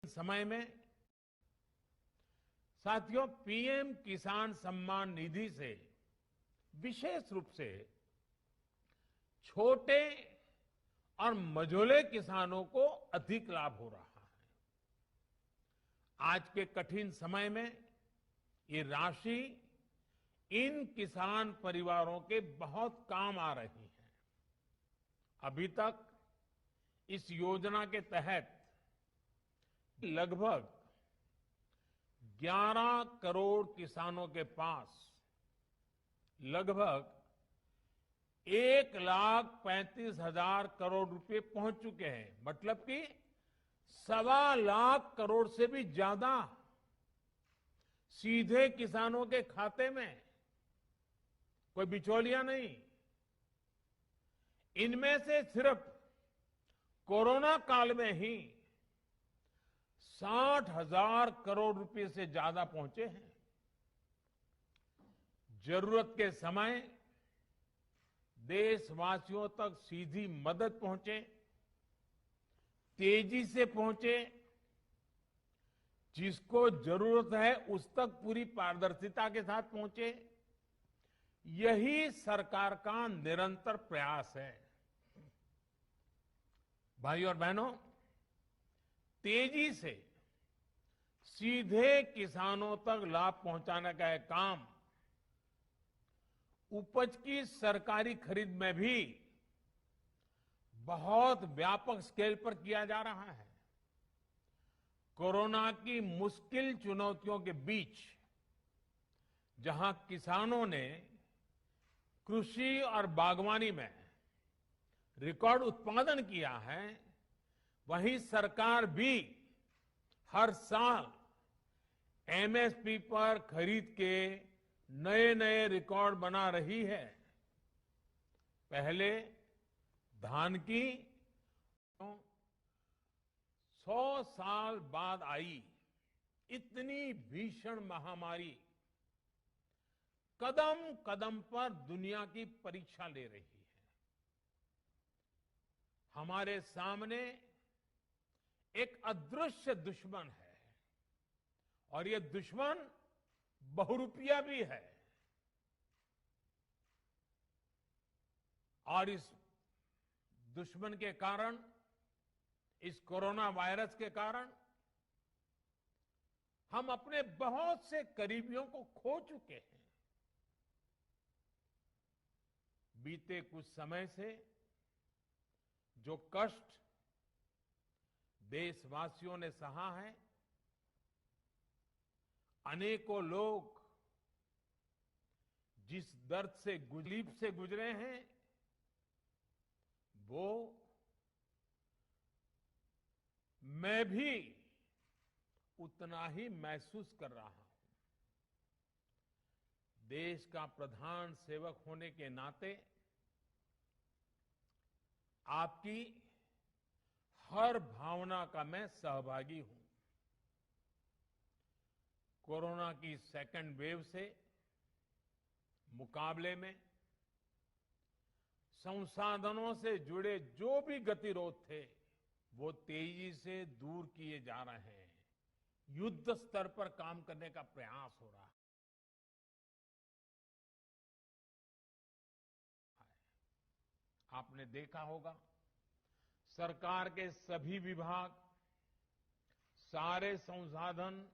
समय में साथियों, पीएम किसान सम्मान निधि से विशेष रूप से छोटे और मझोले किसानों को अधिक लाभ हो रहा है। आज के कठिन समय में ये राशि इन किसान परिवारों के बहुत काम आ रही है। अभी तक इस योजना के तहत लगभग 11 करोड़ किसानों के पास लगभग 1,35,000 करोड़ रुपए पहुंच चुके हैं। मतलब कि 1.25 करोड़ से भी ज्यादा सीधे किसानों के खाते में, कोई बिचौलिया नहीं। इनमें से सिर्फ कोरोना काल में ही 60,000 करोड़ रुपए से ज्यादा पहुंचे हैं। जरूरत के समय देशवासियों तक सीधी मदद पहुंचे, तेजी से पहुंचे, जिसको जरूरत है उस तक पूरी पारदर्शिता के साथ पहुंचे, यही सरकार का निरंतर प्रयास है। भाइयों और बहनों, तेजी से सीधे किसानों तक लाभ पहुंचाने का यह काम उपज की सरकारी खरीद में भी बहुत व्यापक स्केल पर किया जा रहा है। कोरोना की मुश्किल चुनौतियों के बीच जहां किसानों ने कृषि और बागवानी में रिकॉर्ड उत्पादन किया है, वहीं सरकार भी हर साल एमएसपी पर खरीद के नए नए रिकॉर्ड बना रही है। पहले धान की 100 साल बाद आई इतनी भीषण महामारी कदम कदम पर दुनिया की परीक्षा ले रही है। हमारे सामने एक अदृश्य दुश्मन है और ये दुश्मन बहुरूपिया भी है। और इस दुश्मन के कारण, इस कोरोना वायरस के कारण हम अपने बहुत से करीबियों को खो चुके हैं। बीते कुछ समय से जो कष्ट देशवासियों ने सहा है, अनेकों लोग जिस दर्द से गुजरे हैं, वो मैं भी उतना ही महसूस कर रहा हूं। देश का प्रधान सेवक होने के नाते आपकी हर भावना का मैं सहभागी हूं। कोरोना की सेकंड वेव से मुकाबले में संसाधनों से जुड़े जो भी गतिरोध थे, वो तेजी से दूर किए जा रहे हैं। युद्ध स्तर पर काम करने का प्रयास हो रहा है। आपने देखा होगा, सरकार के सभी विभाग, सारे संसाधन,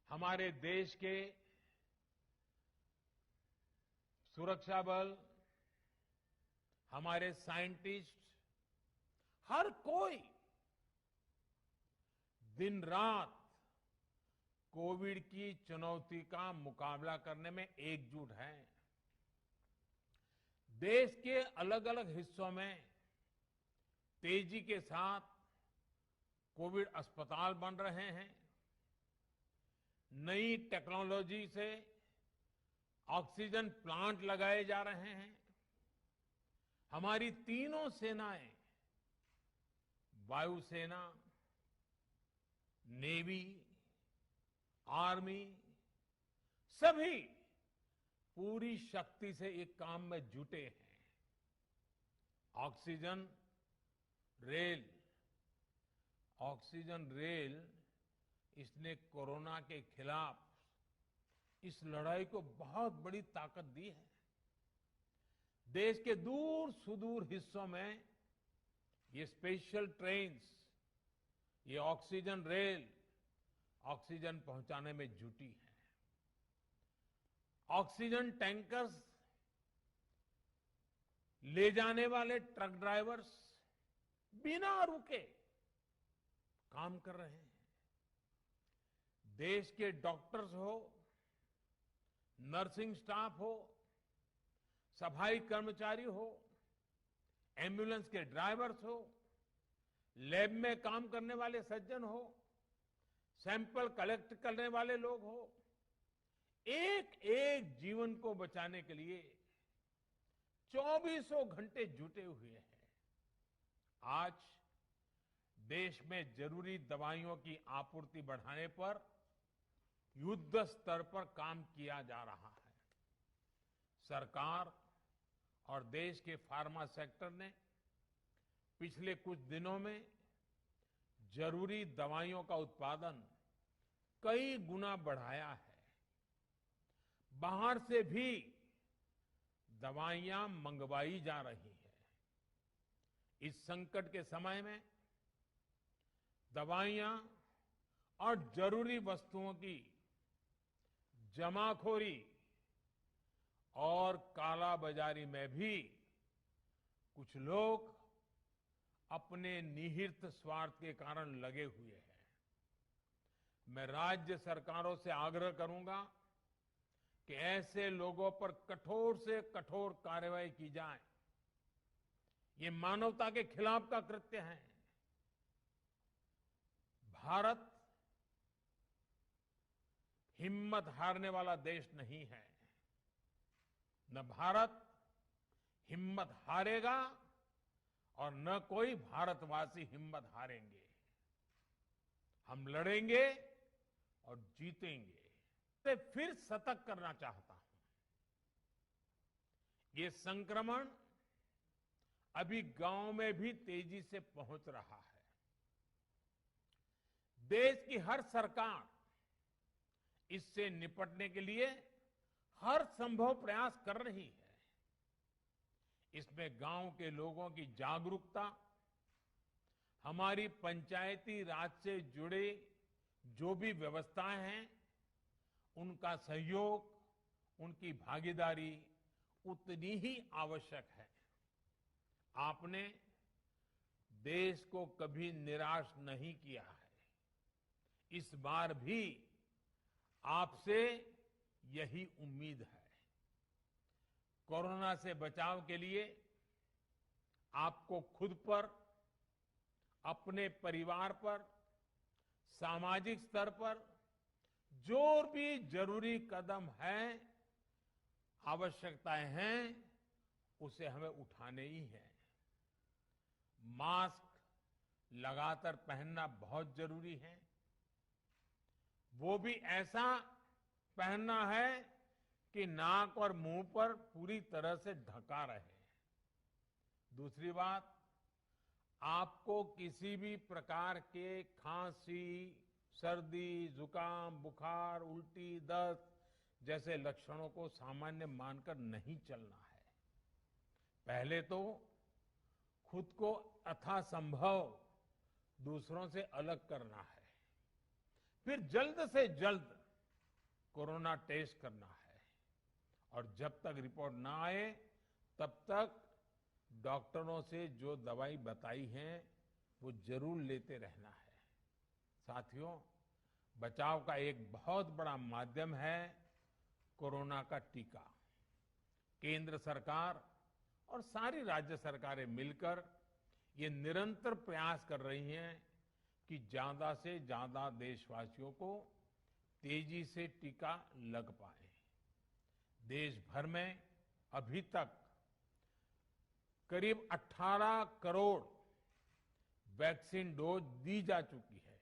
हमारे देश के सुरक्षा बल, हमारे साइंटिस्ट, हर कोई दिन रात कोविड की चुनौती का मुकाबला करने में एकजुट है। देश के अलग अलग हिस्सों में तेजी के साथ कोविड अस्पताल बन रहे हैं। नई टेक्नोलॉजी से ऑक्सीजन प्लांट लगाए जा रहे हैं। हमारी तीनों सेनाएं, वायुसेना, नेवी, आर्मी, सभी पूरी शक्ति से एक काम में जुटे हैं। ऑक्सीजन, रेल ऑक्सीजन रेल इसने कोरोना के खिलाफ इस लड़ाई को बहुत बड़ी ताकत दी है। देश के दूर सुदूर हिस्सों में ये स्पेशल ट्रेन्स, ये ऑक्सीजन रेल ऑक्सीजन पहुंचाने में जुटी है। ऑक्सीजन टैंकर्स ले जाने वाले ट्रक ड्राइवर्स बिना रुके काम कर रहे हैं। देश के डॉक्टर्स हो, नर्सिंग स्टाफ हो, सफाई कर्मचारी हो, एम्बुलेंस के ड्राइवर्स हो, लैब में काम करने वाले सज्जन हो, सैंपल कलेक्ट करने वाले लोग हो, एक एक जीवन को बचाने के लिए 24 घंटे जुटे हुए हैं। आज देश में जरूरी दवाइयों की आपूर्ति बढ़ाने पर युद्ध स्तर पर काम किया जा रहा है। सरकार और देश के फार्मा सेक्टर ने पिछले कुछ दिनों में जरूरी दवाइयों का उत्पादन कई गुना बढ़ाया है। बाहर से भी दवाइयां मंगवाई जा रही हैं। इस संकट के समय में दवाइयां और जरूरी वस्तुओं की जमाखोरी और कालाबाजारी में भी कुछ लोग अपने निहित स्वार्थ के कारण लगे हुए हैं। मैं राज्य सरकारों से आग्रह करूंगा कि ऐसे लोगों पर कठोर से कठोर कार्रवाई की जाए। ये मानवता के खिलाफ का कृत्य है। भारत हिम्मत हारने वाला देश नहीं है। न भारत हिम्मत हारेगा और न कोई भारतवासी हिम्मत हारेंगे। हम लड़ेंगे और जीतेंगे। मैं फिर सतर्क करना चाहता हूं। ये संक्रमण अभी गांव में भी तेजी से पहुंच रहा है। देश की हर सरकार इससे निपटने के लिए हर संभव प्रयास कर रही है। इसमें गांव के लोगों की जागरूकता, हमारी पंचायती राज से जुड़े जो भी व्यवस्थाएं हैं, उनका सहयोग, उनकी भागीदारी उतनी ही आवश्यक है। आपने देश को कभी निराश नहीं किया है। इस बार भी आपसे यही उम्मीद है। कोरोना से बचाव के लिए आपको खुद पर, अपने परिवार पर, सामाजिक स्तर पर जो भी जरूरी कदम है, आवश्यकताएं हैं, उसे हमें उठाने ही है। मास्क लगातार पहनना बहुत जरूरी है। वो भी ऐसा पहनना है कि नाक और मुंह पर पूरी तरह से ढका रहे। दूसरी बात, आपको किसी भी प्रकार के खांसी, सर्दी, जुकाम, बुखार, उल्टी, दस्त जैसे लक्षणों को सामान्य मानकर नहीं चलना है। पहले तो खुद को यथासंभव दूसरों से अलग करना है। फिर जल्द से जल्द कोरोना टेस्ट करना है और जब तक रिपोर्ट ना आए तब तक डॉक्टरों से जो दवाई बताई है वो जरूर लेते रहना है। साथियों, बचाव का एक बहुत बड़ा माध्यम है कोरोना का टीका। केंद्र सरकार और सारी राज्य सरकारें मिलकर ये निरंतर प्रयास कर रही हैं कि ज्यादा से ज्यादा देशवासियों को तेजी से टीका लग पाए। देश भर में अभी तक करीब 18 करोड़ वैक्सीन डोज दी जा चुकी है।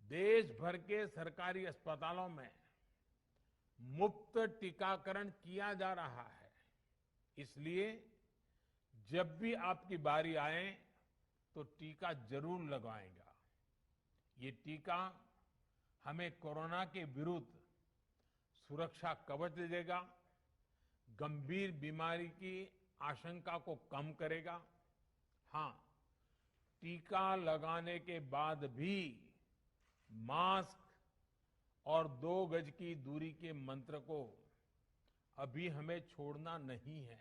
देश भर के सरकारी अस्पतालों में मुफ्त टीकाकरण किया जा रहा है। इसलिए जब भी आपकी बारी आए, तो टीका जरूर लगवाएगा। ये टीका हमें कोरोना के विरुद्ध सुरक्षा कवच देगा, गंभीर बीमारी की आशंका को कम करेगा। हाँ, टीका लगाने के बाद भी मास्क और 2 गज की दूरी के मंत्र को अभी हमें छोड़ना नहीं है।